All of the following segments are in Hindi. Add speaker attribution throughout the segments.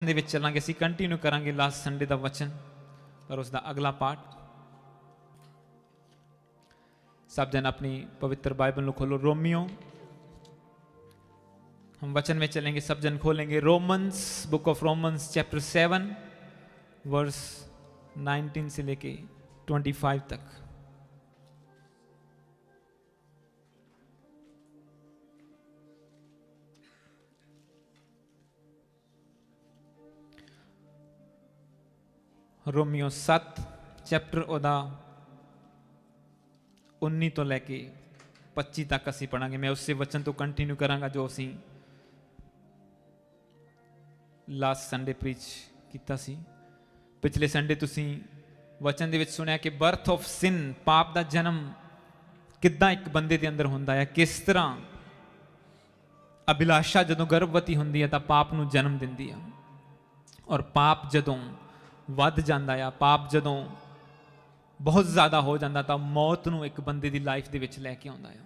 Speaker 1: ਦੇ ਵਿੱਚ ਚੱਲਾਂਗੇ। ਅਸੀਂ ਕੰਟੀਨਿਊ ਕਰਾਂਗੇ ਲਾਸਟ ਸੰਡੇ ਦਾ ਵਚਨ, ਪਰ ਉਸ ਦਾ ਅਗਲਾ ਪਾर्ट। सब जन अपनी पवित्र बाइबल को खोलो, रोमियो। हम वचन में चलेंगे, सब जन खोलेंगे Romans, book of Romans chapter 7 verse 19 से लेके 25 तक। रोमियो 7 चैप्टर ओदा 19 तो लैके 25 तक असी पढ़ांगे। मैं उससे वचन तो कंटिन्यू करांगा जो असी लास्ट संडे प्रीच किया सी। पिछले संडे तुसी वचन दे विच सुनिया कि बर्थ ऑफ सिन, पाप दा जन्म किद्दां एक बंदे दे अंदर हुंदा है, किस तरह अभिलाषा जदों गर्भवती हुंदी है तां पाप नूं जन्म दिंदी है, और पाप जदों वध जांदा है, पाप जदों बहुत ज्यादा हो जाता तो मौत नूं एक बंदे दी लाइफ दे विच लैके आउंदा है।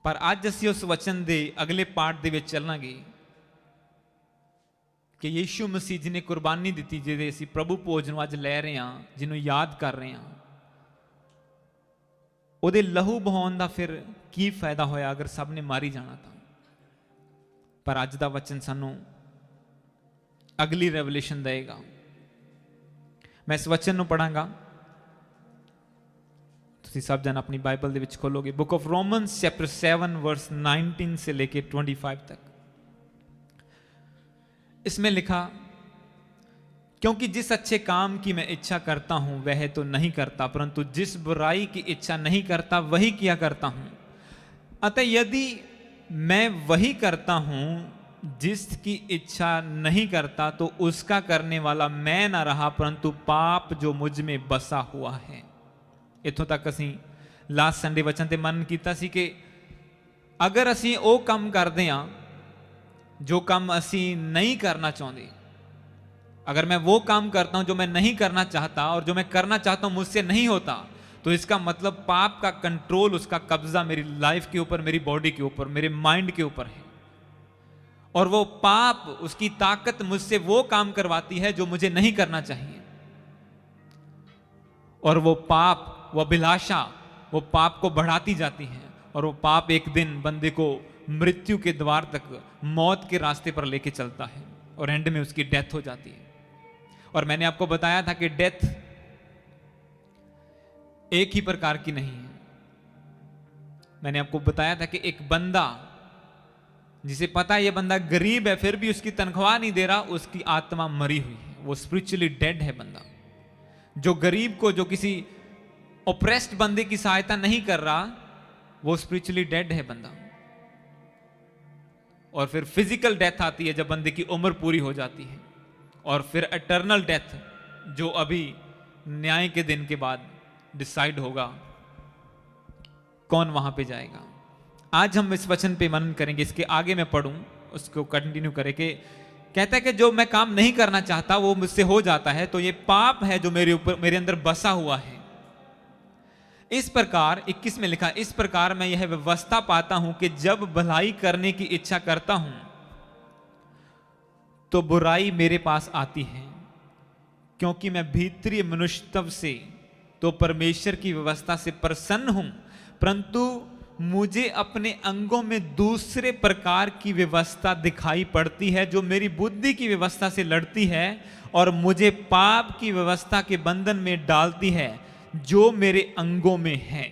Speaker 1: पर अज असीं उस वचन दे अगले पार्ट दे विच चलांगे कि यीशु मसीह जी ने कुर्बानी दी, जिहदे असीं प्रभु भोज नूं अज लै रहे हां, जिन्हों याद कर रहे हां, उहदे लहू बहाउण दा फिर की फायदा होया अगर सब ने मारी जाना था। पर अज दा वचन सानूं अगली रेवलेशन देगा। मैं इस वचन नूं पढ़ांगा, तुसीं सब जन अपनी बाइबल दे विच खोलोगे। Book of Romans chapter 7 verse 19 से लेके 25 तक। इसमें लिखा, क्योंकि जिस अच्छे काम की मैं इच्छा करता हूं वह तो नहीं करता, परंतु जिस बुराई की इच्छा नहीं करता वही किया करता हूं। अतः यदि मैं वही करता हूं जिसकी इच्छा नहीं करता, तो उसका करने वाला मैं ना रहा परंतु पाप जो मुझ में बसा हुआ है। इथों तक असीं लास्ट संडे वचन ते मन कीता सी कि अगर असीं वो काम करदे हां जो काम असीं नहीं करना चाहते, अगर मैं वो काम करता हूं जो मैं नहीं करना चाहता और जो मैं करना चाहता हूं मुझसे नहीं होता, तो इसका मतलब पाप का कंट्रोल, उसका कब्जा मेरी लाइफ के ऊपर, मेरी बॉडी के ऊपर, मेरे माइंड के ऊपर है, और वो पाप, उसकी ताकत मुझसे वो काम करवाती है जो मुझे नहीं करना चाहिए। और वो पाप, वो अभिलाषा, वो पाप को बढ़ाती जाती है, और वो पाप एक दिन बंदे को मृत्यु के द्वार तक, मौत के रास्ते पर लेके चलता है, और एंड में उसकी डेथ हो जाती है। और मैंने आपको बताया था कि डेथ एक ही प्रकार की नहीं है। मैंने आपको बताया था कि एक बंदा जिसे पता है ये बंदा गरीब है, फिर भी उसकी तनख्वाह नहीं दे रहा, उसकी आत्मा मरी हुई है, वो स्पिरिचुअली डेड है बंदा। जो गरीब को, जो किसी ओप्रेस्ड बंदे की सहायता नहीं कर रहा, वो स्पिरिचुअली डेड है बंदा। और फिर फिजिकल डेथ आती है जब बंदे की उम्र पूरी हो जाती है, और फिर एटर्नल डेथ जो अभी न्याय के दिन के बाद डिसाइड होगा कौन वहां पे जाएगा। आज हम इस वचन पे मनन करेंगे। इसके आगे मैं पढ़ूं, उसको कंटिन्यू करें कि कहता है कि जो मैं काम नहीं करना चाहता वो मुझसे हो जाता है, तो ये पाप है जो मेरे ऊपर, मेरे अंदर बसा हुआ है। इस प्रकार 21 में लिखा, इस प्रकार मैं यह व्यवस्था पाता हूं कि जब भलाई करने की इच्छा करता हूं तो बुराई मेरे पास आती है, क्योंकि मैं भीतरी मनुष्यत्व से तो परमेश्वर की व्यवस्था से प्रसन्न हूं, परंतु मुझे अपने अंगों में दूसरे प्रकार की व्यवस्था दिखाई पड़ती है जो मेरी बुद्धि की व्यवस्था से लड़ती है और मुझे पाप की व्यवस्था के बंधन में डालती है जो मेरे अंगों में है।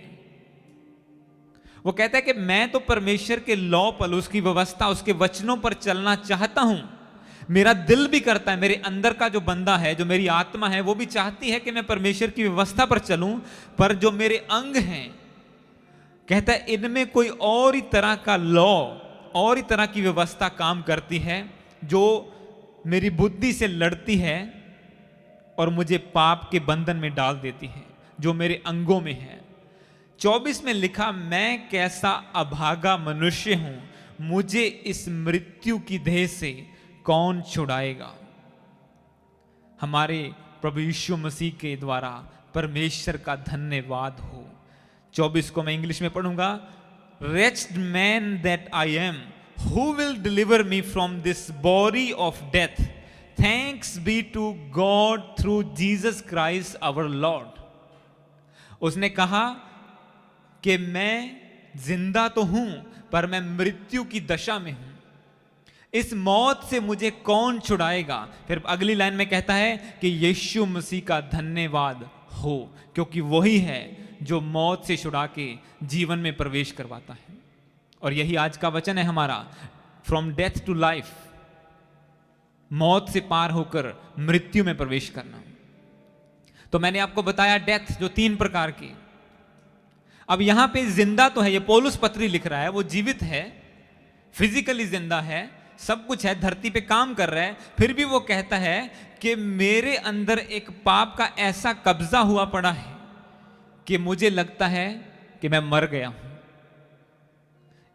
Speaker 1: वो कहता है कि मैं तो परमेश्वर के लॉ पर, उसकी व्यवस्था, उसके वचनों पर चलना चाहता हूं, मेरा दिल भी करता है, मेरे अंदर का जो बंदा है, जो मेरी आत्मा है, वो भी चाहती है कि मैं परमेश्वर की व्यवस्था पर चलूं, पर जो मेरे अंग हैं, कहता है इनमें कोई और ही तरह का लॉ, और ही तरह की व्यवस्था काम करती है जो मेरी बुद्धि से लड़ती है और मुझे पाप के बंधन में डाल देती है जो मेरे अंगों में है। 24 में लिखा, मैं कैसा अभागा मनुष्य हूं, मुझे इस मृत्यु की देह से कौन छुड़ाएगा। हमारे प्रभु यीशु मसीह के द्वारा परमेश्वर का धन्यवाद हो। 24 को मैं इंग्लिश में पढ़ूंगा। Wretched man that I am, Who will deliver me from this body of death? Thanks be to God through Jesus Christ our Lord. उसने कहा कि मैं जिंदा तो हूं पर मैं मृत्यु की दशा में हूं, इस मौत से मुझे कौन छुड़ाएगा? फिर अगली लाइन में कहता है कि यीशु मसीह का धन्यवाद हो, क्योंकि वही है जो मौत से छुड़ा के जीवन में प्रवेश करवाता है। और यही आज का वचन है हमारा, फ्रॉम डेथ टू लाइफ, मौत से पार होकर मृत्यु में प्रवेश करना। तो मैंने आपको बताया डेथ जो 3 प्रकार की। अब यहां पे जिंदा तो है, ये पौलुस पत्री लिख रहा है, वो जीवित है, फिजिकली जिंदा है, सब कुछ है, धरती पे काम कर रहा है, फिर भी वो कहता है कि मेरे अंदर एक पाप का ऐसा कब्जा हुआ पड़ा है कि मुझे लगता है कि मैं मर गया हूं।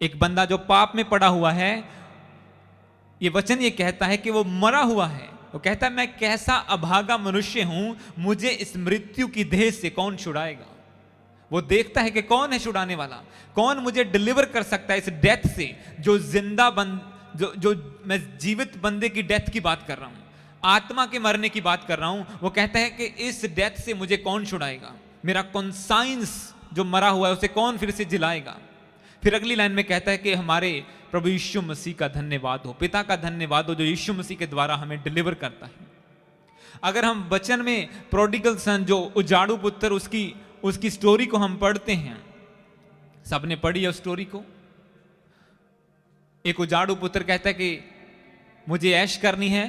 Speaker 1: एक बंदा जो पाप में पड़ा हुआ है, ये वचन ये कहता है कि वो मरा हुआ है। वो कहता है मैं कैसा अभागा मनुष्य हूं, मुझे इस मृत्यु की देह से कौन छुड़ाएगा? वो देखता है कि कौन है छुड़ाने वाला, कौन मुझे डिलीवर कर सकता है इस डेथ से, जो जिंदा जो मैं जीवित बंदे की डेथ की बात कर रहा हूं, आत्मा के मरने की बात कर रहा हूं। वो कहता है कि इस डेथ से मुझे कौन छुड़ाएगा? मेरा कॉन्साइंस जो मरा हुआ है उसे कौन फिर से जिलाएगा? फिर अगली लाइन में कहता है कि हमारे प्रभु यीशु मसीह का धन्यवाद हो, पिता का धन्यवाद हो जो यीशु मसीह के द्वारा हमें डिलीवर करता है। अगर हम वचन में प्रोडिगल सन, जो उजाड़ू पुत्र, उसकी स्टोरी को हम पढ़ते हैं, सबने पढ़ी है उस स्टोरी को। एक उजाड़ू पुत्र कहता है कि मुझे ऐश करनी है,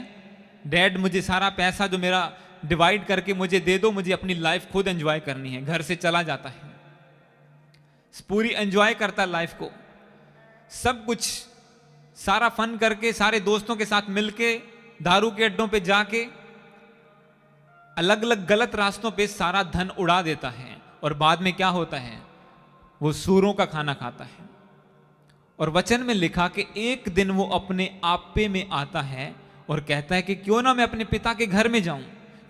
Speaker 1: डैड मुझे सारा पैसा जो मेरा डिवाइड करके मुझे दे दो, मुझे अपनी लाइफ खुद एंजॉय करनी है। घर से चला जाता है, पूरी एंजॉय करता लाइफ को, सब कुछ सारा फन करके, सारे दोस्तों के साथ मिलके, दारू के अड्डों पे जाके, अलग अलग गलत रास्तों पे सारा धन उड़ा देता है। और बाद में क्या होता है? वो सूरों का खाना खाता है। और वचन में लिखा कि एक दिन वो अपने आपे में आता है और कहता है कि क्यों ना मैं अपने पिता के घर में जाऊं,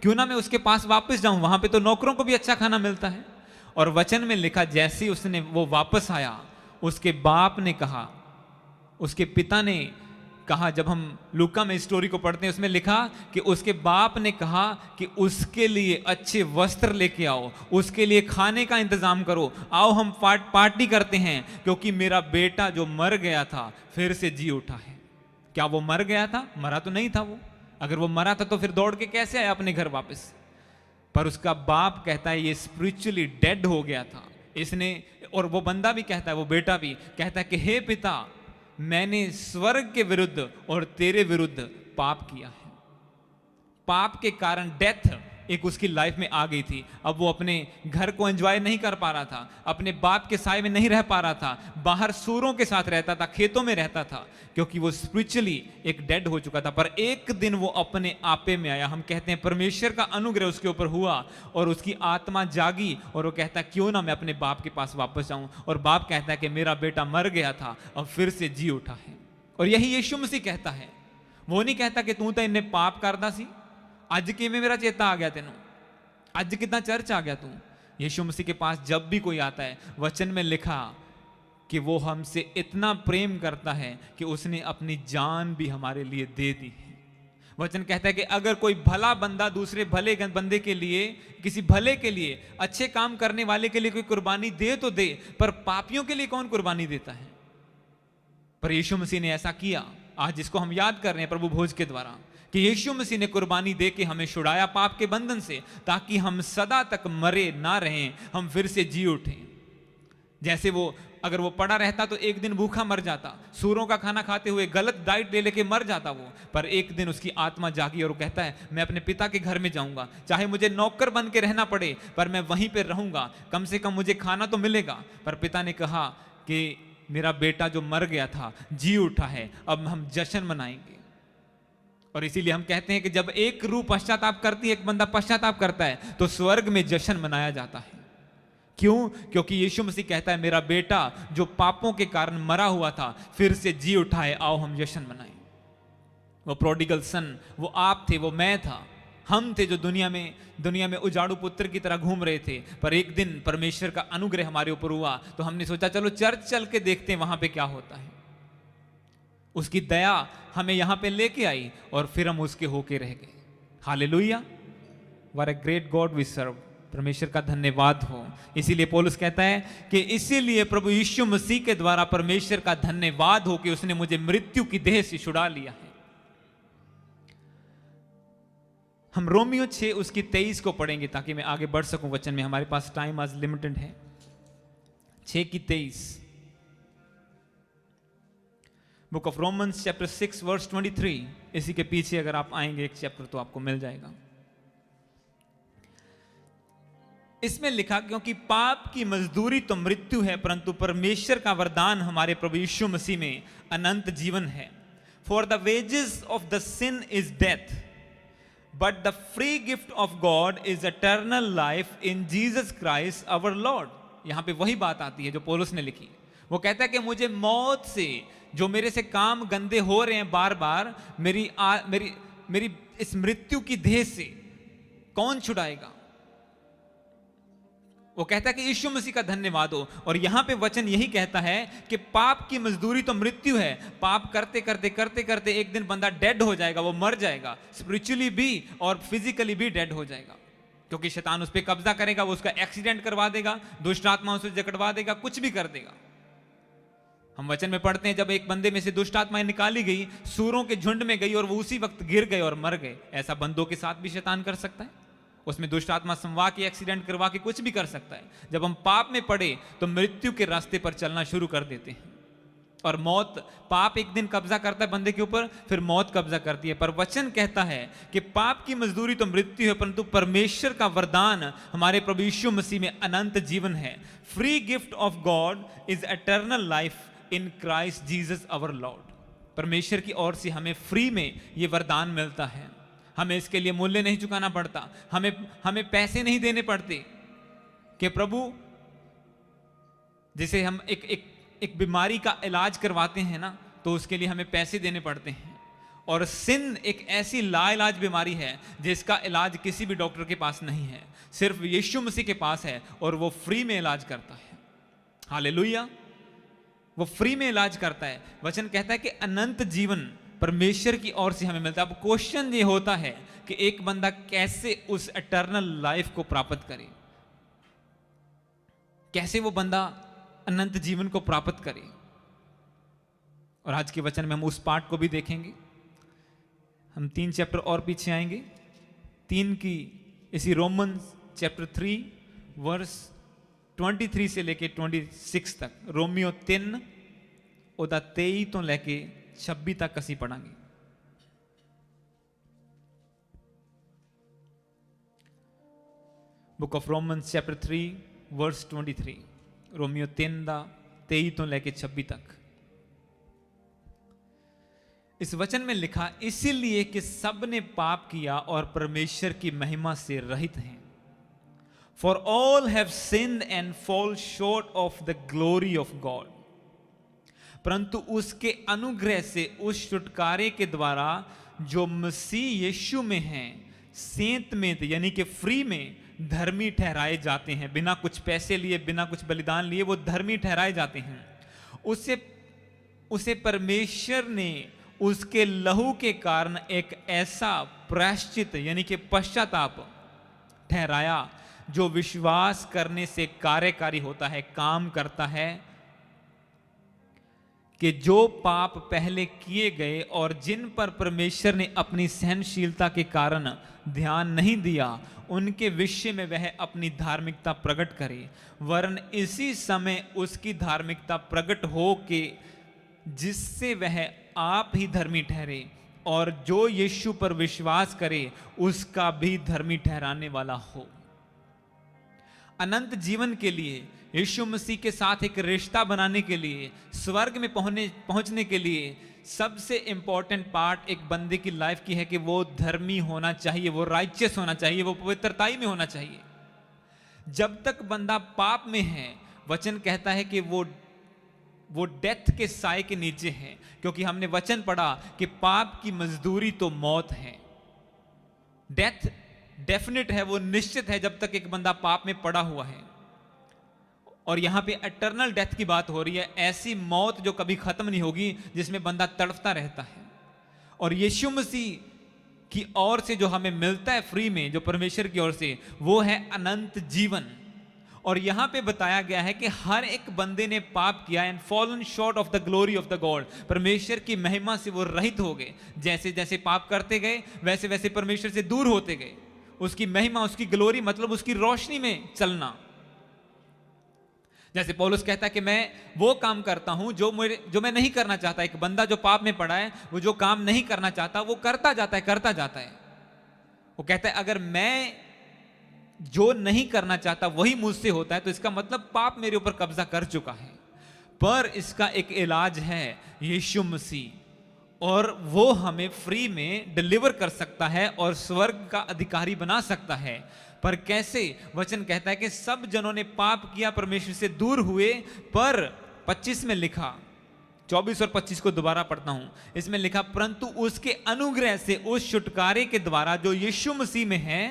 Speaker 1: क्यों ना मैं उसके पास वापस जाऊं, वहां पे तो नौकरों को भी अच्छा खाना मिलता है। और वचन में लिखा जैसे उसने वो वापस आया, उसके बाप ने कहा, उसके पिता ने कहा, जब हम लूका में स्टोरी को पढ़ते हैं उसमें लिखा कि उसके बाप ने कहा कि उसके लिए अच्छे वस्त्र लेके आओ, उसके लिए खाने का इंतजाम करो, आओ हम पार्टी करते हैं, क्योंकि मेरा बेटा जो मर गया था फिर से जी उठा है। क्या वो मर गया था? मरा तो नहीं था वो। अगर वो मरा था तो फिर दौड़ के कैसे आया अपने घर वापस? पर उसका बाप कहता है ये स्पिरिचुअली डेड हो गया था इसने। और वो बंदा भी कहता है, वो बेटा भी कहता है कि हे पिता, मैंने स्वर्ग के विरुद्ध और तेरे विरुद्ध पाप किया है। पाप के कारण डेथ एक उसकी लाइफ में आ गई थी। अब वो अपने घर को एंजॉय नहीं कर पा रहा था, अपने बाप के साए में नहीं रह पा रहा था, बाहर सूरों के साथ रहता था, खेतों में रहता था, क्योंकि वो स्पिरिचुअली एक डेड हो चुका था। पर एक दिन वो अपने आपे में आया। हम कहते हैं परमेश्वर का अनुग्रह उसके ऊपर हुआ और उसकी आत्मा जागी और वो कहता है क्यों ना मैं अपने बाप के पास वापस जाऊं। और बाप कहता है कि मेरा बेटा मर गया था और फिर से जी उठा है। और यही यीशु मसीह कहता है। वो नहीं कहता कि तू तो इन्हें पाप करदा सी, अज कि मेरा चेता आ गया तेनों, अज कितना चर्च आ गया तू। यीशु मसीह के पास जब भी कोई आता है, वचन में लिखा कि वो हमसे इतना प्रेम करता है कि उसने अपनी जान भी हमारे लिए दे दी है। वचन कहता है कि अगर कोई भला बंदा दूसरे भले बंदे के लिए, किसी भले के लिए, अच्छे काम करने वाले के लिए कोई कुर्बानी दे तो दे, पर पापियों के लिए कौन कुर्बानी देता है? पर यीशु मसीह ने ऐसा किया। आज जिसको हम याद कर रहे हैं प्रभु भोज के द्वारा, कि यीशु मसीह ने कुर्बानी दे के हमें छुड़ाया पाप के बंधन से, ताकि हम सदा तक मरे ना रहें, हम फिर से जी उठें। जैसे वो अगर वो पड़ा रहता तो एक दिन भूखा मर जाता, सूरों का खाना खाते हुए गलत डाइट ले लेके मर जाता वो। पर एक दिन उसकी आत्मा जागी और वो कहता है मैं अपने पिता के घर में जाऊंगा, चाहे मुझे नौकर बन के रहना पड़े, पर मैं वहीं पर रहूंगा, कम से कम मुझे खाना तो मिलेगा। पर पिता ने कहा कि मेरा बेटा जो मर गया था जी उठा है, अब हम जश्न मनाएंगे। और इसीलिए हम कहते हैं कि जब एक रूह पश्चाताप करती है, एक बंदा पश्चाताप करता है, तो स्वर्ग में जश्न मनाया जाता है। क्यों? क्योंकि यीशु मसीह कहता है मेरा बेटा जो पापों के कारण मरा हुआ था फिर से जी उठा है, आओ हम जश्न मनाएं। वो प्रोडिगल सन, वो आप थे, वो मैं था, हम थे जो दुनिया में उजाड़ू पुत्र की तरह घूम रहे थे। पर एक दिन परमेश्वर का अनुग्रह हमारे ऊपर हुआ, तो हमने सोचा चलो चर्च चल के देखते हैं वहां पे क्या होता है। उसकी दया हमें यहां पे लेके आई और फिर हम उसके होके रह गए। Hallelujah, what a great God we serve. परमेश्वर का धन्यवाद हो। इसीलिए पौलुस कहता है कि इसीलिए प्रभु यीशु मसीह के द्वारा परमेश्वर का धन्यवाद हो कि उसने मुझे मृत्यु की देह से छुड़ा लिया है। हम रोमियो 6 उसकी 23 को पढ़ेंगे ताकि मैं आगे बढ़ सकूं वचन में। हमारे पास टाइम आज लिमिटेड है। 6 की 23, book of Romans chapter 6 verse 23। इसी के पीछे अगर आप आएंगे एक चैप्टर तो आपको मिल जाएगा। इसमें लिखा, क्योंकि पाप की मजदूरी तो मृत्यु है, परंतु परमेश्वर का वरदान हमारे प्रभु यीशु मसीह में अनंत जीवन है। For the wages of the sin is death, but the free gift of God is eternal life in Jesus Christ our Lord. यहां पे वही बात आती है जो पौलुस ने लिखी। वो कहता है कि मुझे मौत से, जो मेरे से काम गंदे हो रहे हैं बार बार, मेरी इस मृत्यु की देह से कौन छुड़ाएगा। वो कहता है कि यीशु मसीह का धन्यवाद हो। और यहां पे वचन यही कहता है कि पाप की मजदूरी तो मृत्यु है। पाप करते करते करते करते एक दिन बंदा डेड हो जाएगा, वो मर जाएगा, स्पिरिचुअली भी और फिजिकली भी डेड हो जाएगा, क्योंकि शैतान उस पर कब्जा करेगा, वो उसका एक्सीडेंट करवा देगा, दुष्ट आत्मा उसे जकड़वा देगा, कुछ भी कर देगा। हम वचन में पढ़ते हैं जब एक बंदे में से दुष्ट आत्माएं निकाली गई, सूरों के झुंड में गई और वो उसी वक्त गिर गए और मर गए। ऐसा बंदों के साथ भी शैतान कर सकता है। उसमें दुष्ट आत्मा संवा के, एक्सीडेंट करवा के कुछ भी कर सकता है। जब हम पाप में पड़े तो मृत्यु के रास्ते पर चलना शुरू कर देते हैं और मौत, पाप एक दिन कब्जा करता है बंदे के ऊपर, फिर मौत कब्जा करती है। पर वचन कहता है कि पाप की मजदूरी तो मृत्यु है, परंतु परमेश्वर का वरदान हमारे प्रभु यीशु मसीह में अनंत जीवन है। Free gift of God is eternal life in Christ Jesus our Lord. परमेश्वर की ओर से हमें फ्री में ये वरदान मिलता है। हमें इसके लिए मूल्य नहीं चुकाना पड़ता, हमें पैसे नहीं देने पड़ते कि प्रभु, जैसे हम एक बीमारी का इलाज करवाते हैं ना, तो उसके लिए हमें पैसे देने पड़ते हैं। और सिन एक ऐसी लाइलाज बीमारी है जिसका इलाज किसी भी डॉक्टर के पास नहीं है, सिर्फ यीशु मसीह के पास है और वो फ्री में इलाज करता है। हालेलुया, वो फ्री में इलाज करता है। वचन कहता है कि अनंत जीवन परमेश्वर की ओर से हमें मिलता है। अब क्वेश्चन ये होता है कि एक बंदा कैसे उस एटर्नल लाइफ को प्राप्त करे, कैसे वो बंदा अनंत जीवन को प्राप्त करे। और आज के वचन में हम उस पार्ट को भी देखेंगे। हम 3 चैप्टर और पीछे आएंगे, 3 की इसी रोमन्स चैप्टर 3 वर्स 23 से लेके 26 तक। रोमियो 3 ਉਹਦਾ 23 ਤੋਂ ਲੈ ਕੇ 26 तक ਅਸੀਂ पढ़ांगे। Book of Romans chapter 3 verse 23, रोमियो 3 ਦਾ 23 ਤੋਂ ਲੈ ਕੇ 26 तक। इस वचन में लिखा, इसीलिए कि सब ने पाप किया और परमेश्वर की महिमा से रहित हैं। For all have sinned and fall short of the glory of God। परंतु उसके अनुग्रह से, उस छुटकारे के द्वारा जो मसीह यीशु में है, सेंत में यानी कि फ्री में धर्मी ठहराए जाते हैं। बिना कुछ पैसे लिए, बिना कुछ बलिदान लिए वो धर्मी ठहराए जाते हैं। उसे परमेश्वर ने उसके लहू के कारण एक ऐसा प्रायश्चित यानी कि पश्चाताप ठहराया जो विश्वास करने से कार्यकारी होता है, काम करता है, कि जो पाप पहले किए गए और जिन पर परमेश्वर ने अपनी सहनशीलता के कारण ध्यान नहीं दिया, उनके विषय में वह अपनी धार्मिकता प्रकट करे, वरन इसी समय उसकी धार्मिकता प्रकट हो के जिससे वह आप ही धर्मी ठहरे और जो यीशु पर विश्वास करे उसका भी धर्मी ठहराने वाला हो। अनंत जीवन के लिए, यीशु मसीह के साथ एक रिश्ता बनाने के लिए, स्वर्ग में पहुंचने के लिए सबसे इंपॉर्टेंट पार्ट एक बंदे की लाइफ की है कि वो धर्मी होना चाहिए, वो राइचियस होना चाहिए, वो पवित्रताई में होना चाहिए। जब तक बंदा पाप में है, वचन कहता है कि वो डेथ के साए के नीचे है, क्योंकि हमने वचन पढ़ा कि पाप की मजदूरी तो मौत है। डेथ डेफिनेट है, वो निश्चित है जब तक एक बंदा पाप में पड़ा हुआ है। और यहां पे एटर्नल डेथ की बात हो रही है, ऐसी मौत जो कभी खत्म नहीं होगी, जिसमें बंदा तड़पता रहता है। और यीशु मसीह की ओर से जो हमें मिलता है फ्री में, जो परमेश्वर की ओर से, वो है अनंत जीवन। और यहां पे बताया गया है कि हर एक बंदे ने पाप किया and fallen short of the glory of the God, परमेश्वर की महिमा से वो रहित हो गए। जैसे जैसे पाप करते गए वैसे वैसे परमेश्वर से दूर होते गए। उसकी महिमा, उसकी ग्लोरी मतलब उसकी रोशनी में चलना। जैसे पौलुस कहता है कि मैं वो काम करता हूं जो मैं नहीं करना चाहता। एक बंदा जो पाप में पड़ा है, वो जो काम नहीं करना चाहता वो करता जाता है। वो कहता है अगर मैं जो नहीं करना चाहता वही मुझसे होता है, तो इसका मतलब पाप मेरे ऊपर कब्जा कर चुका है। पर इसका एक इलाज है, यीशु मसीह, और वो हमें फ्री में डिलीवर कर सकता है और स्वर्ग का अधिकारी बना सकता है। पर कैसे? वचन कहता है कि सब जनों ने पाप किया, परमेश्वर से दूर हुए। पर 25 में लिखा, 24 और 25 को दोबारा पढ़ता हूं। इसमें लिखा, परंतु उसके अनुग्रह से, उस छुटकारे के द्वारा जो यीशु मसीह में है,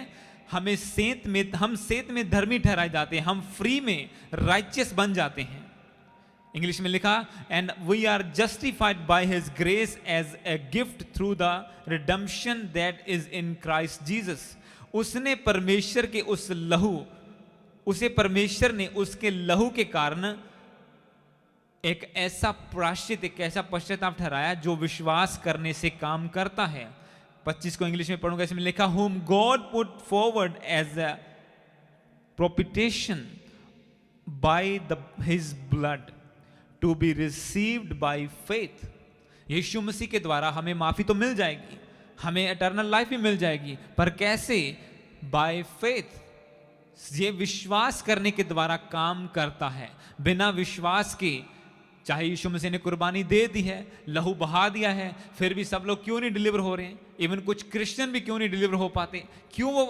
Speaker 1: हम सेत में धर्मी ठहराए जाते हैं, हम फ्री में राइचियस बन जाते हैं। इंग्लिश में लिखा, and we are justified by his grace as a gift through the redemption that is in Christ Jesus. उसने परमेश्वर के उस लहू, उसे परमेश्वर ने उसके लहू के कारण एक ऐसा प्रायश्चित, एक ऐसा पश्चाताप ठहराया जो विश्वास करने से काम करता है। 25 को इंग्लिश में पढ़ूंगा। इसमें लिखा, whom God put forward as a propitiation by his blood to be received by faith। यीशु मसीह के द्वारा हमें माफी तो मिल जाएगी, हमें एटर्नल लाइफ भी मिल जाएगी, पर कैसे? By faith. ये विश्वास करने के द्वारा काम करता है। बिना विश्वास के, चाहे यीशु मसीह ने कुर्बानी दे दी है, लहू बहा दिया है, फिर भी सब लोग क्यों नहीं डिलीवर हो रहे हैं? इवन कुछ क्रिश्चियन भी क्यों नहीं डिलीवर हो पाते? क्यों वो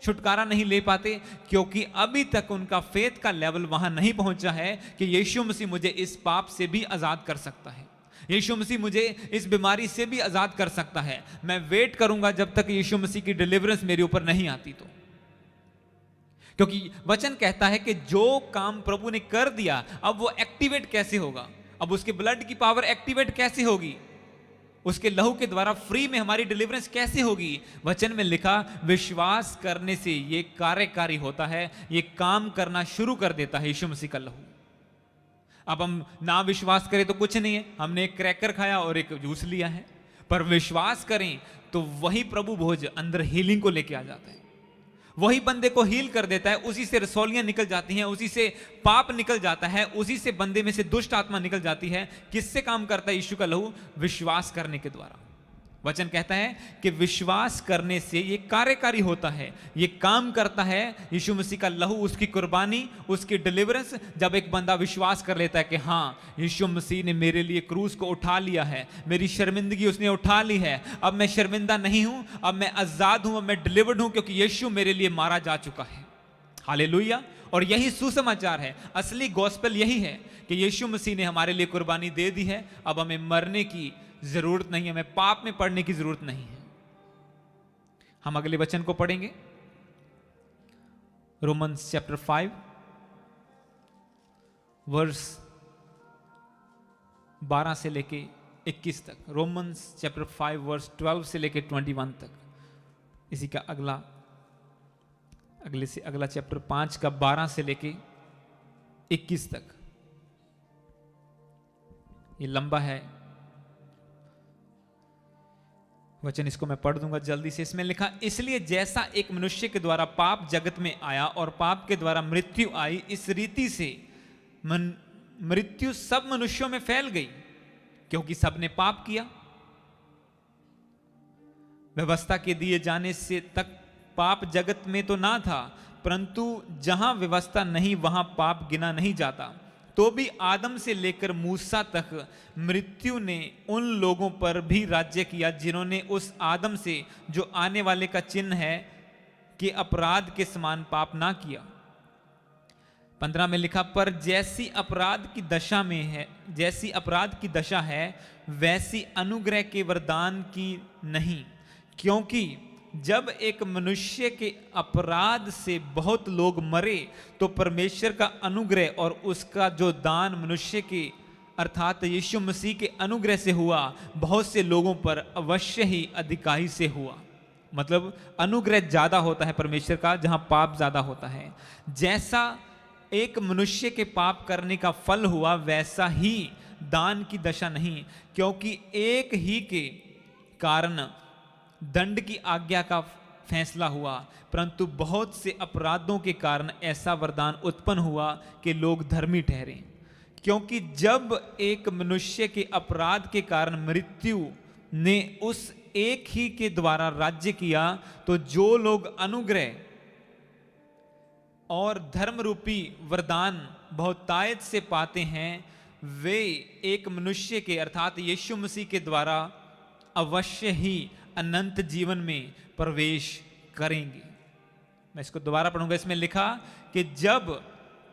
Speaker 1: छुटकारा नहीं ले पाते? क्योंकि अभी तक उनका फेथ का लेवल वहां नहीं पहुंचा है कि यीशु मसीह मुझे इस पाप से भी आजाद कर सकता है, यीशु मसीह मुझे इस बीमारी से भी आजाद कर सकता है। मैं वेट करूंगा जब तक यीशु मसीह की डिलीवरेंस मेरे ऊपर नहीं आती तो। क्योंकि वचन कहता है कि जो काम प्रभु ने कर दिया, अब वो एक्टिवेट कैसे होगा? अब उसके ब्लड की पावर एक्टिवेट कैसे होगी? उसके लहू के द्वारा फ्री में हमारी डिलीवरेंस कैसे होगी? वचन में लिखा, विश्वास करने से ये कार्यकारी होता है, ये काम करना शुरू कर देता है यीशु मसीह का लहू। अब हम ना विश्वास करें तो कुछ नहीं है, हमने एक क्रैकर खाया और एक जूस लिया है। पर विश्वास करें तो वही प्रभु भोज अंदर हीलिंग को लेके आ जाता है, वही बंदे को हील कर देता है, उसी से रसौलियां निकल जाती हैं, उसी से पाप निकल जाता है, उसी से बंदे में से दुष्ट आत्मा निकल जाती है। किससे काम करता है यीशु का लहू? विश्वास करने के द्वारा। वचन कहता है कि विश्वास करने से ये कार्यकारी होता है, ये काम करता है यीशु मसीह का लहू, उसकी कुर्बानी, उसकी डिलीवरेंस। जब एक बंदा विश्वास कर लेता है कि हाँ, यीशु मसीह ने मेरे लिए क्रूस को उठा लिया है, मेरी शर्मिंदगी उसने उठा ली है, अब मैं शर्मिंदा नहीं हूं, अब मैं आजाद हूं, अब मैं डिलीवर्ड हूं, क्योंकि यीशु मेरे लिए मारा जा चुका है। हालेलुया। और यही सुसमाचार है, असली गॉस्पेल यही है कि यीशु मसीह ने हमारे लिए कुर्बानी दे दी है। अब हमें मरने की जरूरत नहीं है, हमें पाप में पड़ने की जरूरत नहीं है। हम अगले वचन को पढ़ेंगे, रोमन्स चैप्टर 5 वर्स 12 से लेके 21 तक। रोमन्स चैप्टर 5 वर्स 12 से लेके 21 तक। इसी का अगला चैप्टर 5 का 12 से लेके 21 तक। ये लंबा है वचन, इसको मैं पढ़ दूंगा जल्दी से। इसमें लिखा, इसलिए जैसा एक मनुष्य के द्वारा पाप जगत में आया और पाप के द्वारा मृत्यु आई, इस रीति से मृत्यु सब मनुष्यों में फैल गई, क्योंकि सबने पाप किया। व्यवस्था के दिए जाने से तक पाप जगत में तो ना था, परंतु जहां व्यवस्था नहीं वहां पाप गिना नहीं जाता। तो भी आदम से लेकर मूसा तक मृत्यु ने उन लोगों पर भी राज्य किया जिन्होंने उस आदम से, जो आने वाले का चिन्ह है, कि अपराध के समान पाप ना किया। 15 में लिखा, पर जैसी अपराध की दशा है, वैसी अनुग्रह के वरदान की नहीं, क्योंकि जब एक मनुष्य के अपराध से बहुत लोग मरे तो परमेश्वर का अनुग्रह और उसका जो दान मनुष्य के अर्थात यीशु मसीह के अनुग्रह से हुआ, बहुत से लोगों पर अवश्य ही अधिकाई से हुआ। मतलब अनुग्रह ज्यादा होता है परमेश्वर का जहां पाप ज्यादा होता है। जैसा एक मनुष्य के पाप करने का फल हुआ वैसा ही दान की दशा नहीं, क्योंकि एक ही के कारण दंड की आज्ञा का फैसला हुआ, परंतु बहुत से अपराधों के कारण ऐसा वरदान उत्पन्न हुआ कि लोग धर्मी ठहरे। क्योंकि जब एक मनुष्य के अपराध के कारण मृत्यु ने उस एक ही के द्वारा राज्य किया, तो जो लोग अनुग्रह और धर्म रूपी वरदान बहुतायत से पाते हैं, वे एक मनुष्य के अर्थात यीशु मसीह के द्वारा अवश्य ही अनंत जीवन में प्रवेश करेंगे। मैं इसको दोबारा पढ़ूंगा। इसमें लिखा कि जब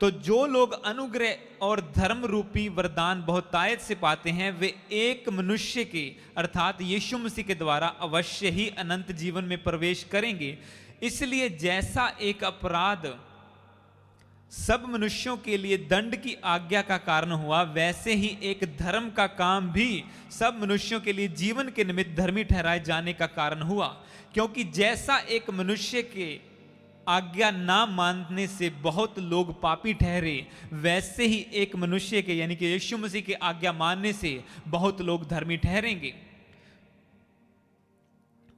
Speaker 1: तो जो लोग अनुग्रह और धर्म रूपी वरदान बहुतायत से पाते हैं, वे एक मनुष्य के अर्थात यीशु मसीह के द्वारा अवश्य ही अनंत जीवन में प्रवेश करेंगे। इसलिए जैसा एक अपराध सब मनुष्यों के लिए दंड की आज्ञा का कारण हुआ, वैसे ही एक धर्म का काम भी सब मनुष्यों के लिए जीवन के निमित्त धर्मी ठहराए जाने का कारण हुआ। क्योंकि जैसा एक मनुष्य के आज्ञा ना मानने से बहुत लोग पापी ठहरे, वैसे ही एक मनुष्य के यानी कि यीशु मसीह की आज्ञा मानने से बहुत लोग धर्मी ठहरेंगे।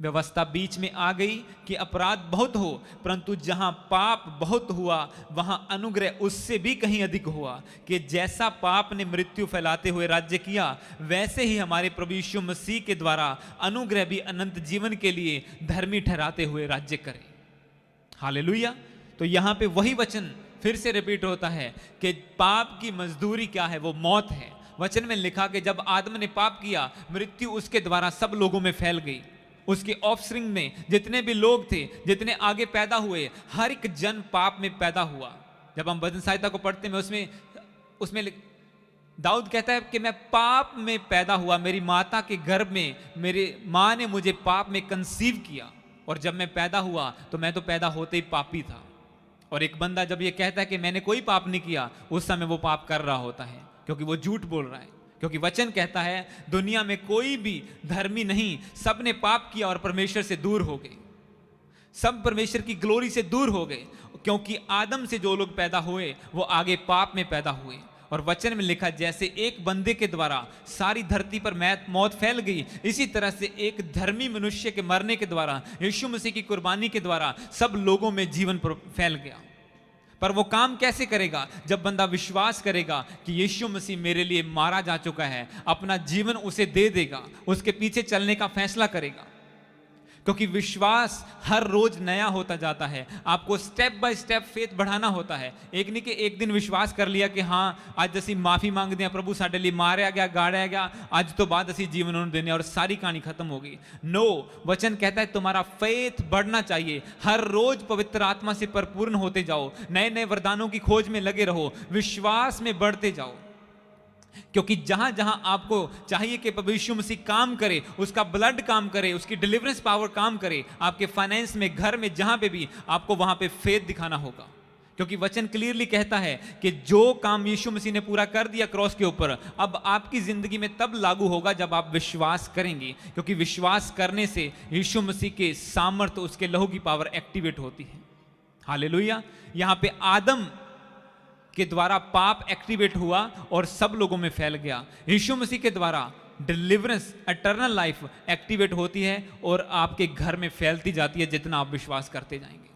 Speaker 1: व्यवस्था बीच में आ गई कि अपराध बहुत हो, परंतु जहां पाप बहुत हुआ वहां अनुग्रह उससे भी कहीं अधिक हुआ कि जैसा पाप ने मृत्यु फैलाते हुए राज्य किया, वैसे ही हमारे प्रभु यीशु मसीह के द्वारा अनुग्रह भी अनंत जीवन के लिए धर्मी ठहराते हुए राज्य करे। हालेलुया। तो यहां पे वही वचन फिर से रिपीट होता है कि पाप की मजदूरी क्या है, वो मौत है। वचन में लिखा कि जब आदम ने पाप किया, मृत्यु उसके द्वारा सब लोगों में फैल गई। उसके ऑफस्प्रिंग में जितने भी लोग थे, जितने आगे पैदा हुए, हर एक जन पाप में पैदा हुआ। जब हम वचन संहिता को पढ़ते हैं उसमें दाऊद कहता है कि मैं पाप में पैदा हुआ, मेरी माता के गर्भ में मेरी माँ ने मुझे पाप में कंसीव किया, और जब मैं पैदा हुआ तो मैं तो पैदा होते ही पापी था। और एक बंदा जब ये कहता है कि मैंने कोई पाप नहीं किया, उस समय वो पाप कर रहा होता है, क्योंकि वो झूठ बोल रहा है। क्योंकि वचन कहता है दुनिया में कोई भी धर्मी नहीं, सब ने पाप किया और परमेश्वर से दूर हो गए, सब परमेश्वर की ग्लोरी से दूर हो गए। क्योंकि आदम से जो लोग पैदा हुए वो आगे पाप में पैदा हुए। और वचन में लिखा जैसे एक बंदे के द्वारा सारी धरती पर मौत फैल गई, इसी तरह से एक धर्मी मनुष्य के मरने के द्वारा, यीशु मसीह की कुर्बानी के द्वारा सब लोगों में जीवन फैल गया। पर वो काम कैसे करेगा? जब बंदा विश्वास करेगा कि यीशु मसीह मेरे लिए मारा जा चुका है, अपना जीवन उसे दे देगा, उसके पीछे चलने का फैसला करेगा। क्योंकि विश्वास हर रोज नया होता जाता है। आपको स्टेप बाय स्टेप फेथ बढ़ाना होता है। एक नहीं कि एक दिन विश्वास कर लिया कि हाँ आज असी माफी मांग दिया, प्रभु साडे लिए मारा गया, गाड़ा गया, आज तो बाद असी जीवन उन्होंने देने और सारी कहानी खत्म हो गई। नो, वचन कहता है तुम्हारा फेथ बढ़ना चाहिए। हर रोज पवित्र आत्मा से परिपूर्ण होते जाओ, नए नए वरदानों की खोज में लगे रहो, विश्वास में बढ़ते जाओ। क्योंकि जहां जहां आपको चाहिए कि प्रभु यीशु मसीह काम करे, उसका ब्लड काम करे, उसकी डिलीवरेंस पावर काम करे, आपके फाइनेंस में, घर में, जहां पे भी, आपको वहां पे फेथ दिखाना होगा। क्योंकि वचन क्लियरली कहता है कि जो काम यीशु मसीह ने पूरा कर दिया क्रॉस के ऊपर, अब आपकी जिंदगी में तब लागू होगा जब आप विश्वास करेंगे। क्योंकि विश्वास करने से यीशु मसीह के सामर्थ्य, उसके लहू की पावर एक्टिवेट होती है। हालेलुया। यहां पे आदम के द्वारा पाप एक्टिवेट हुआ और सब लोगों में फैल गया। यीशु मसीह के द्वारा डिलीवरेंस, एटर्नल लाइफ एक्टिवेट होती है और आपके घर में फैलती जाती है जितना आप विश्वास करते जाएंगे।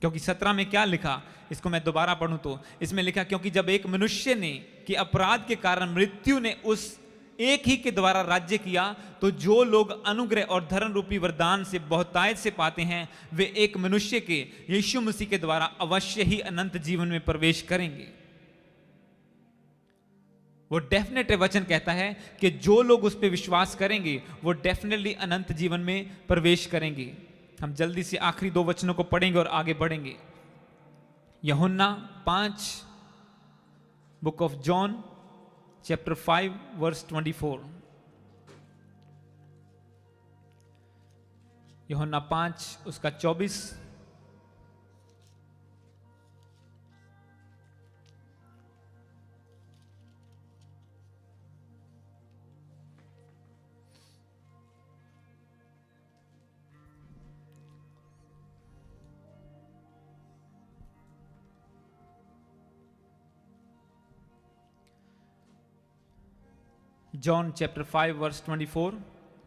Speaker 1: क्योंकि 17 में क्या लिखा, इसको मैं दोबारा पढ़ूं तो इसमें लिखा क्योंकि जब एक मनुष्य ने कि अपराध के कारण मृत्यु ने उस एक ही के द्वारा राज्य किया, तो जो लोग अनुग्रह और धर्म रूपी वरदान से बहुतायत से पाते हैं, वे एक मनुष्य के यीशु मसीह के द्वारा अवश्य ही अनंत जीवन में प्रवेश करेंगे। वो डेफिनेट वचन कहता है कि जो लोग उस पर विश्वास करेंगे वो डेफिनेटली अनंत जीवन में प्रवेश करेंगे। हम जल्दी से आखिरी 2 वचनों को पढ़ेंगे और आगे बढ़ेंगे। यूहन्ना 5, book of John chapter 5 verse 24। यूहन्ना 5 उसका 24। जॉन चैप्टर 5 वर्स 24,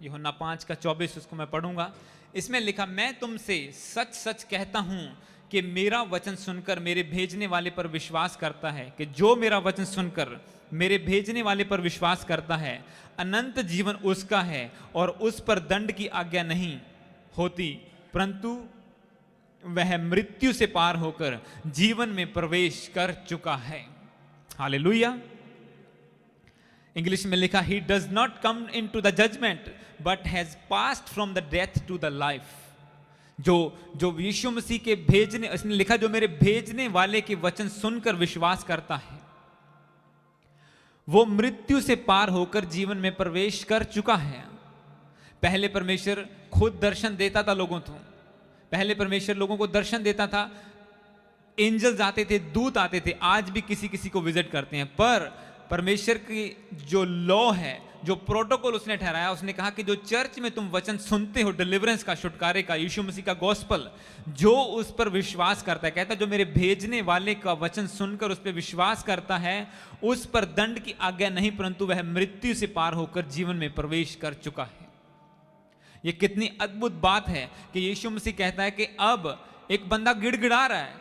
Speaker 1: यूहन्ना 5 का 24, उसको मैं पढ़ूंगा। इसमें लिखा, मैं तुमसे सच सच कहता हूं कि मेरा वचन सुनकर मेरे भेजने वाले पर विश्वास करता है, कि जो मेरा वचन सुनकर मेरे भेजने वाले पर विश्वास करता है, अनंत जीवन उसका है और उस पर दंड की आज्ञा नहीं होती, परंतु वह मृत्यु से पार होकर जीवन में प्रवेश कर चुका है। हालेलुया। इंग्लिश में लिखा, he does not come into the judgement but has passed from the death to the life. जो यीशु मसीह के भेजने, इसने लिखा, जो मेरे भेजने वाले के वचन सुनकर विश्वास करता है, वो मृत्यु से पार होकर जीवन में प्रवेश कर चुका है। पहले परमेश्वर खुद दर्शन देता था लोगों को, पहले परमेश्वर लोगों को दर्शन देता था, एंजल्स आते थे, दूत आते थे, आज भी किसी किसी को विजिट करते हैं। पर परमेश्वर की जो लॉ है, जो प्रोटोकॉल उसने ठहराया, उसने कहा कि जो चर्च में तुम वचन सुनते हो, डिलीवरेंस का, छुटकारे का, यीशु मसीह का गॉस्पल, जो उस पर विश्वास करता है, कहता है जो मेरे भेजने वाले का वचन सुनकर उस पर विश्वास करता है, उस पर दंड की आज्ञा नहीं, परंतु वह मृत्यु से पार होकर जीवन में प्रवेश कर चुका है। यह कितनी अद्भुत बात है कि यीशु मसीह कहता है कि अब एक बंदा गिड़गिड़ा रहा है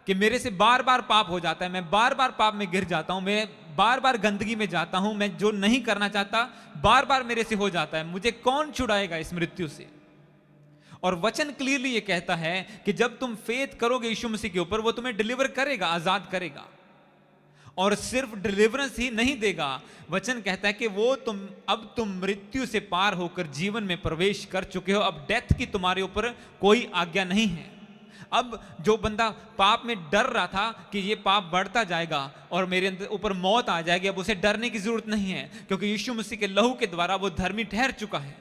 Speaker 1: कि मेरे से बार बार पाप हो जाता है, मैं बार बार पाप में गिर जाता हूं, मैं बार बार गंदगी में जाता हूं, मैं जो नहीं करना चाहता बार बार मेरे से हो जाता है, मुझे कौन छुड़ाएगा इस मृत्यु से। और वचन क्लियरली ये कहता है कि जब तुम फेथ करोगे यीशु मसीह के ऊपर, वो तुम्हें डिलीवर करेगा, आजाद करेगा। और सिर्फ डिलीवरेंस ही नहीं देगा, वचन कहता है कि वो अब तुम मृत्यु से पार होकर जीवन में प्रवेश कर चुके हो, अब डेथ की तुम्हारे ऊपर कोई आज्ञा नहीं है। अब जो बंदा पाप में डर रहा था कि ये पाप बढ़ता जाएगा और मेरे ऊपर मौत आ जाएगी, अब उसे डरने की जरूरत नहीं है, क्योंकि यीशु मसीह के लहू के द्वारा वो धर्मी ठहर चुका है।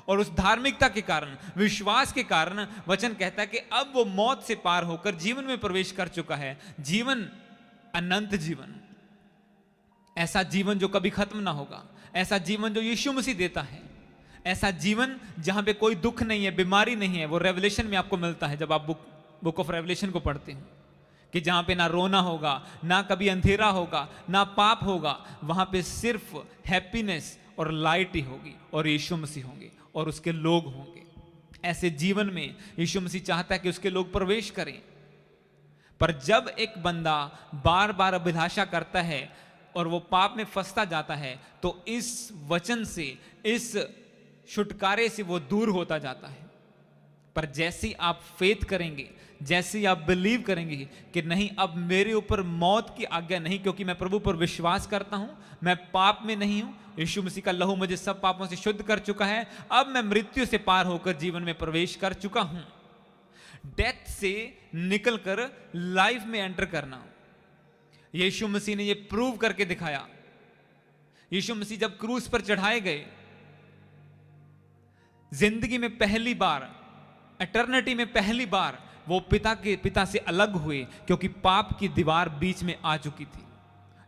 Speaker 1: और उस धार्मिकता के कारण, विश्वास के कारण, वचन कहता है कि अब वो मौत से पार होकर जीवन में प्रवेश कर चुका है। जीवन, अनंत जीवन, ऐसा जीवन जो कभी खत्म ना होगा, ऐसा जीवन जो यीशु मसीह देता है, ऐसा जीवन जहां पे कोई दुख नहीं है, बीमारी नहीं है। वो रेवलेशन में आपको मिलता है जब आप बुक ऑफ रेवलेशन को पढ़ते हो, कि जहां पे ना रोना होगा, ना कभी अंधेरा होगा, ना पाप होगा, वहां पे सिर्फ हैप्पीनेस और लाइट ही होगी, और यीशु मसीह होंगे और उसके लोग होंगे। ऐसे जीवन में यीशु मसीह चाहता है कि उसके लोग प्रवेश करें। पर जब एक बंदा बार बार अभिलाषा करता है और वो पाप में फंसता जाता है, तो इस वचन से, इस छुटकारे से वो दूर होता जाता है। पर जैसे आप फेथ करेंगे, जैसे आप बिलीव करेंगे कि नहीं, अब मेरे ऊपर मौत की आज्ञा नहीं, क्योंकि मैं प्रभु पर विश्वास करता हूं, मैं पाप में नहीं हूं, यीशु मसीह का लहू मुझे सब पापों से शुद्ध कर चुका है, अब मैं मृत्यु से पार होकर जीवन में प्रवेश कर चुका हूं। डेथ से निकलकर लाइफ में एंटर करना, यीशु मसीह ने यह प्रूव करके दिखाया। यीशु मसीह जब क्रूस पर चढ़ाए गए, जिंदगी में पहली बार, एटर्निटी में पहली बार वो पिता से अलग हुए, क्योंकि पाप की दीवार बीच में आ चुकी थी।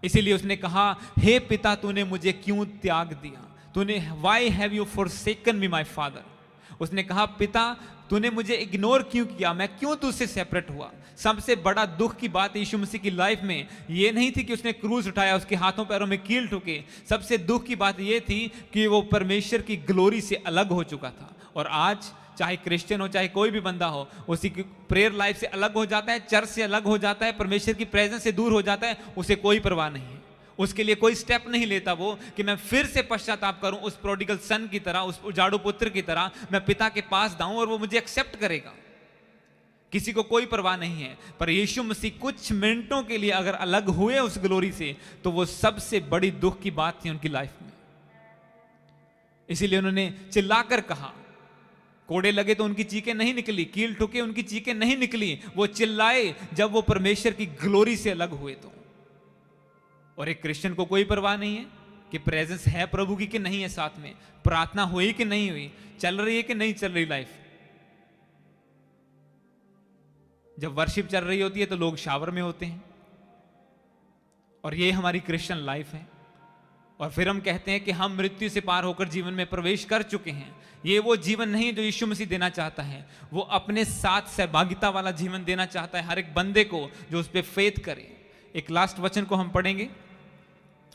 Speaker 1: इसीलिए उसने कहा, हे पिता, तूने मुझे क्यों त्याग दिया, तूने, why have you forsaken me my father. उसने कहा, पिता, तूने मुझे इग्नोर क्यों किया, मैं क्यों तुझसे सेपरेट हुआ। सबसे बड़ा दुख की बात यीशु मसीह की लाइफ में ये नहीं थी कि उसने क्रूस उठाया, उसके हाथों पैरों में कील ठुके। सबसे दुख की बात ये थी कि वो परमेश्वर की ग्लोरी से अलग हो चुका था। और आज चाहे क्रिश्चियन हो, चाहे कोई भी बंदा हो, उसी की प्रेयर लाइफ से अलग हो जाता है, चर्च से अलग हो जाता है, परमेश्वर की प्रेजेंस से दूर हो जाता है, उसे कोई परवाह नहीं है। उसके लिए कोई स्टेप नहीं लेता वो कि मैं फिर से पश्चाताप करूं, उस प्रोडिगल सन की तरह, उस उजाड़ू पुत्र की तरह मैं पिता के पास जाऊं और वो मुझे एक्सेप्ट करेगा। किसी को कोई परवाह नहीं है। पर यीशु मसीह कुछ मिनटों के लिए अगर अलग हुए उस ग्लोरी से, तो वो सबसे बड़ी दुख की बात थी उनकी लाइफ में। इसीलिए उन्होंने चिल्लाकर कहा, कोड़े लगे तो उनकी चीखें नहीं निकली, कील ठुके उनकी चीखें नहीं निकली, वो चिल्लाए जब वो परमेश्वर की ग्लोरी से अलग हुए तो। और एक क्रिश्चियन को कोई परवाह नहीं है कि प्रेजेंस है प्रभु की कि नहीं है, साथ में प्रार्थना हुई कि नहीं हुई, चल रही है कि नहीं चल रही लाइफ, जब वर्शिप चल रही होती है तो लोग शावर में होते हैं, और ये हमारी क्रिश्चियन लाइफ है। और फिर हम कहते हैं कि हम मृत्यु से पार होकर जीवन में प्रवेश कर चुके हैं। ये वो जीवन नहीं जो यीशु मसीह देना चाहता है, वो अपने साथ सहभागिता वाला जीवन देना चाहता है हर एक बंदे को जो उस पर फेथ करे। एक लास्ट वचन को हम पढ़ेंगे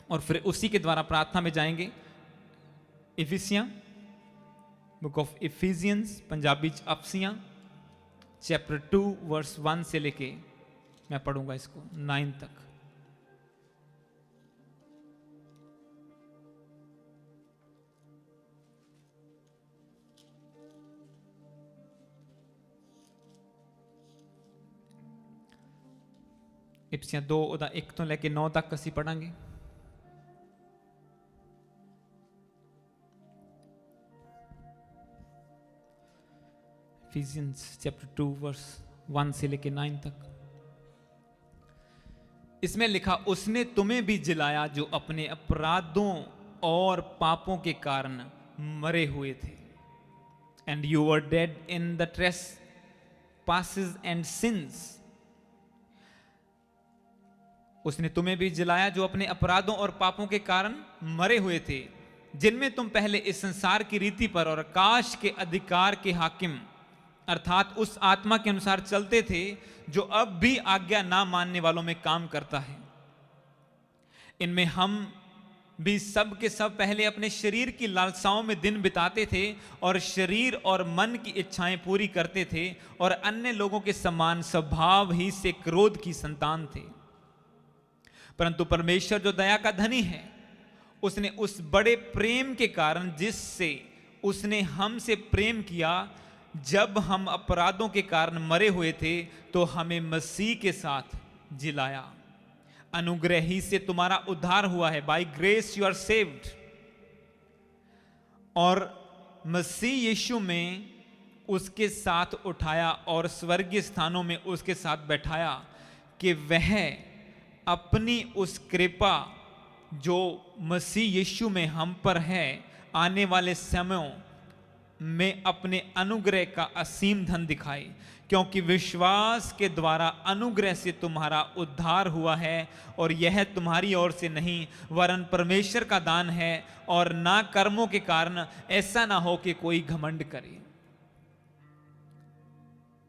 Speaker 1: और फिर उसी के द्वारा प्रार्थना में जाएंगे। इफिसियां, बुक ऑफ इफिजियंस, पंजाबी अफसियां, चैप्टर 2 वर्स 1 से लेके मैं पढ़ूंगा इसको 9 तक। इफिसियां 2 ਉਹਦਾ 1 ਤੋਂ ਲੈ ਕੇ 9 ਤੱਕ ਅਸੀਂ ਪੜਾਂਗੇ। Ephesians chapter 2 verse 1 से लेके 9 तक। इसमें लिखा, उसने तुम्हें भी जिलाया जो अपने अपराधों और पापों के कारण मरे हुए थे। And you were dead in the trespasses and sins। उसने तुम्हें भी जिलाया जो अपने अपराधों और पापों के कारण मरे हुए थे, जिनमें तुम पहले इस संसार की रीति पर और आकाश के अधिकार के हाकिम अर्थात उस आत्मा के अनुसार चलते थे जो अब भी आज्ञा ना मानने वालों में काम करता है। इनमें हम भी सब के सब पहले अपने शरीर की लालसाओं में दिन बिताते थे और शरीर और मन की इच्छाएं पूरी करते थे और अन्य लोगों के समान स्वभाव ही से क्रोध की संतान थे। परंतु परमेश्वर जो दया का धनी है, उसने उस बड़े प्रेम के कारण जिससे उसने हमसे प्रेम किया, जब हम अपराधों के कारण मरे हुए थे तो हमें मसीह के साथ जिलाया। अनुग्रह ही से तुम्हारा उद्धार हुआ है। By grace you are saved. और मसीह यीशु में उसके साथ उठाया और स्वर्गीय स्थानों में उसके साथ बैठाया, कि वह अपनी उस कृपा जो मसीह यीशु में हम पर है, आने वाले समयों में अपने अनुग्रह का असीम धन दिखाए। क्योंकि विश्वास के द्वारा अनुग्रह से तुम्हारा उद्धार हुआ है, और यह तुम्हारी ओर से नहीं वरन परमेश्वर का दान है, और ना कर्मों के कारण, ऐसा ना हो कि कोई घमंड करे।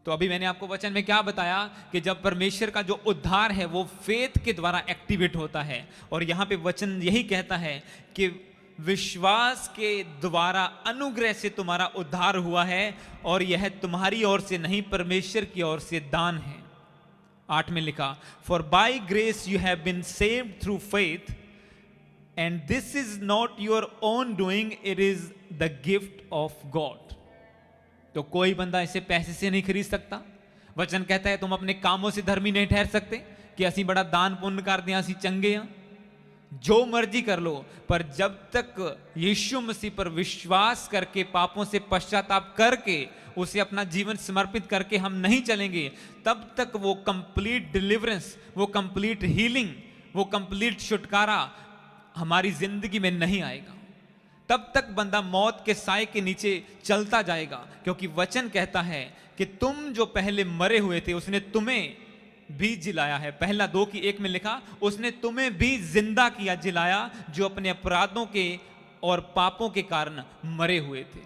Speaker 1: तो अभी मैंने आपको वचन में क्या बताया कि जब परमेश्वर का जो उद्धार है वो फेथ के द्वारा एक्टिवेट होता है, और यहां पे वचन यही कहता है कि विश्वास के द्वारा अनुग्रह से तुम्हारा उद्धार हुआ है, और यह तुम्हारी ओर से नहीं परमेश्वर की ओर से दान है। 8 में लिखा, for by grace you have been saved through faith, and this is not your own doing, it is the gift of God. तो कोई बंदा इसे पैसे से नहीं खरीद सकता। वचन कहता है तुम अपने कामों से धर्मी नहीं ठहर सकते कि असी बड़ा दान पुण्य कर दिया, असी चंगे हैं, जो मर्जी कर लो, पर जब तक यीशु मसीह पर विश्वास करके पापों से पश्चाताप करके उसे अपना जीवन समर्पित करके हम नहीं चलेंगे, तब तक वो कंप्लीट डिलीवरेंस, वो कंप्लीट हीलिंग, वो कंप्लीट छुटकारा हमारी जिंदगी में नहीं आएगा। तब तक बंदा मौत के साए के नीचे चलता जाएगा, क्योंकि वचन कहता है कि तुम जो पहले मरे हुए थे उसने तुम्हें भी जिलाया है। पहला 2:1 में लिखा, उसने तुम्हें भी जिंदा किया, जिलाया, जो अपने अपराधों के और पापों के कारण मरे हुए थे।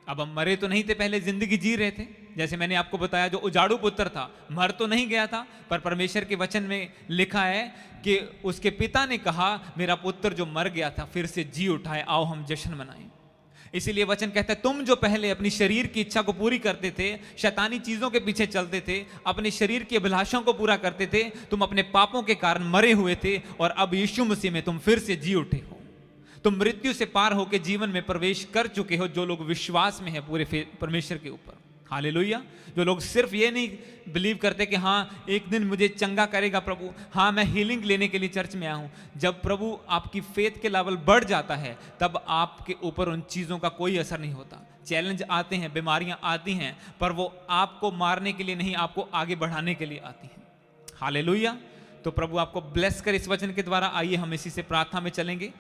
Speaker 1: अब हम मरे तो नहीं थे, पहले जिंदगी जी रहे थे। जैसे मैंने आपको बताया, जो उजाड़ू पुत्र था मर तो नहीं गया था, पर परमेश्वर के वचन में लिखा है कि उसके पिता ने कहा, मेरा पुत्र जो मर गया था फिर से जी उठा है, आओ हम जश्न मनाएं। इसीलिए वचन कहता है, तुम जो पहले अपनी शरीर की इच्छा को पूरी करते थे, शैतानी चीजों के पीछे चलते थे, अपने शरीर की अभिलाषाओं को पूरा करते थे, तुम अपने पापों के कारण मरे हुए थे, और अब यीशु मसीह में तुम फिर से जी उठे हो। तुम मृत्यु से पार होकर जीवन में प्रवेश कर चुके हो, जो लोग विश्वास में है पूरे परमेश्वर के ऊपर। हालेलुया। जो लोग सिर्फ ये नहीं बिलीव करते कि हाँ एक दिन मुझे चंगा करेगा प्रभु, हाँ मैं हीलिंग लेने के लिए चर्च में आया हूँ। जब प्रभु आपकी फेथ के लेवल बढ़ जाता है, तब आपके ऊपर उन चीज़ों का कोई असर नहीं होता। चैलेंज आते हैं, बीमारियाँ आती हैं, पर वो आपको मारने के लिए नहीं, आपको आगे बढ़ाने के लिए आती हैं। हालेलुया। तो प्रभु आपको ब्लेस कर इस वचन के द्वारा। आइए हम इसी से प्रार्थना में चलेंगे।